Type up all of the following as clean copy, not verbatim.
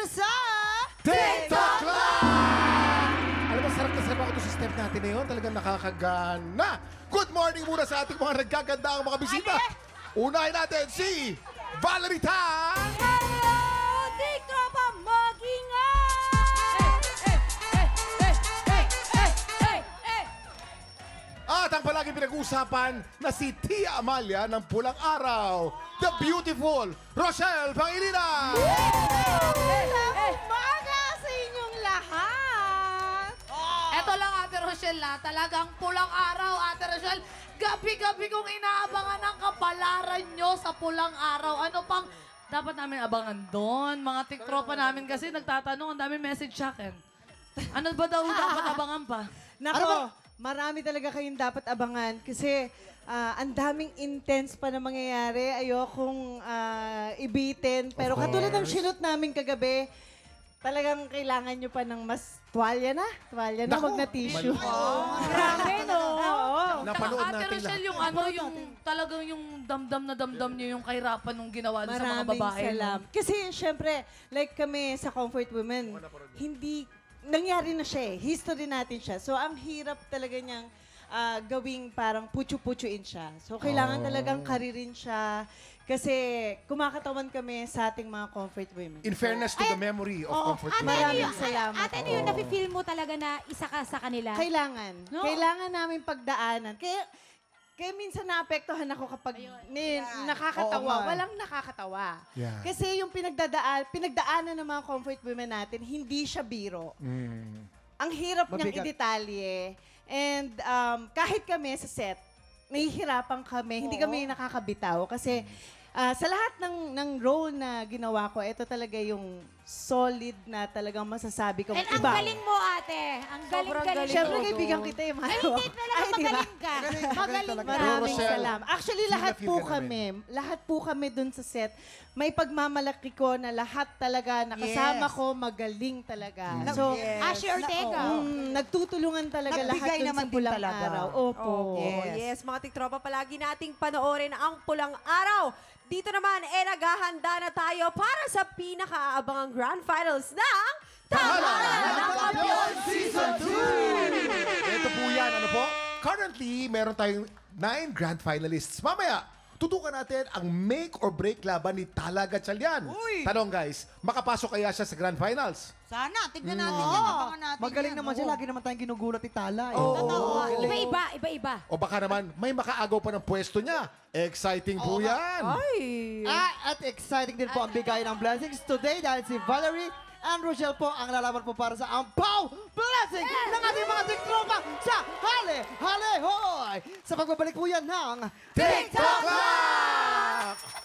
sa TikTok Live! Alam mo, sarap na sarap ako sa step natin na yun. Talagang nakakagana. Good morning muna sa ating mga nagkagandaang mga bisita. Unahin natin si Valerie Tan! Hello! TikTok pa mag-ingat! At ang palaging pinag-uusapan na si Tia Amalia ng Pulang Araw, the beautiful Rochelle Pangilinan! Umaga sa inyong lahat! Eto lang, Ate Rochelle, talagang pulang araw, Ate Rochelle. Gabi-gabi kong inaabangan ang kapalaran nyo sa pulang araw. Ano pang dapat namin abangan doon? Mga tiktropa namin kasi nagtatanong, ang dami message sa akin. Ano ba daw dapat abangan pa? Nako, marami talaga kayong dapat abangan kasi ang daming intense pa na mangyayari. Ayokong ibitin. Pero katulad ng sinot namin kagabi, talagang kailangan nyo pa ng mas tuwalya na. Tuwalya na, wag na tissue. Grabe, no? Oo. Napanood Ate natin Rochelle, lahat. yung ano, yung talagang yung damdam na damdam nyo, yung kahirapan nung ginawa nyo sa mga Maraming babae. salamat. Kasi syempre, like kami sa Comfort Women, hindi, nangyari na siya eh. History natin siya. So, ang hirap talaga niyang gawing parang putyo-putyoin siya. So, kailangan talagang karirin siya. Kasi kumakatawan kami sa ating mga Comfort Women. In fairness to the memory of Comfort Women. Maraming salamat. Ate, ano yung nafe-feel mo talaga na isa ka sa kanila? Kailangan. No? Kailangan namin pagdaanan. Kaya minsan naapektuhan ako kapag nakakatawa. Walang nakakatawa. Yeah. Kasi yung pinagdaanan ng mga Comfort Women natin, hindi siya biro. Ang hirap niyang idetalye. And kahit kami sa set, nahihirapan kami. Hindi kami nakakabitaw. Kasi sa lahat ng role na ginawa ko, ito talaga yung solid na talagang masasabi kong And ang iba. galing mo, ate. Ang galing-galing. Siyempre, kaibigan kita yung Ay, hindi talaga magaling ka. Magaling ka. Maraming Rochelle, salamat. Actually, feel na lahat feel po ka kami dun sa set. May pagmamalaki ko na lahat talaga, nakasama ko, magaling talaga. So, Ashley Ortega. nagtutulungan talaga lahat Nagbigay dun naman sa din pulang talaga. araw. Opo. Yes, mga tiktropa, palagi nating panoorin ang Pulang Araw. Dito naman, naghahanda na tayo para sa pinakaabangang Grand Finals ng Tahanan ng Kampiyon Season 2! Ito po yan, ano po? Currently, meron tayong 9 grand finalists. Mamaya, tutukan natin ang make or break laban ni Tala Gatchalian. Tanong guys, makapasok kaya siya sa grand finals? Sana, tignan natin yan. Abangan natin Magaling yan. naman siya. Lagi naman tayong ginugulat ni Tala. Iba-iba. O baka naman, may makaagaw pa ng pwesto niya. Exciting po yan. At exciting din po ang bigay ng blessings today dahil si Valerie and Rochelle po ang lalaban po para sa Ampaw Blessing ng ating mga tiktropa sa Hale Hale Hoy! Sa pagbabalik po yan ng TikTok Live!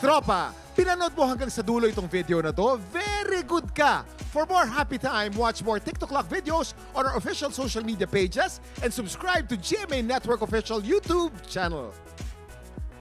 Tropa, pinanood mo hanggang sa dulo itong video na to? Very good ka! For more happy time, watch more TikTok Lock videos on our official social media pages and subscribe to GMA Network official YouTube channel.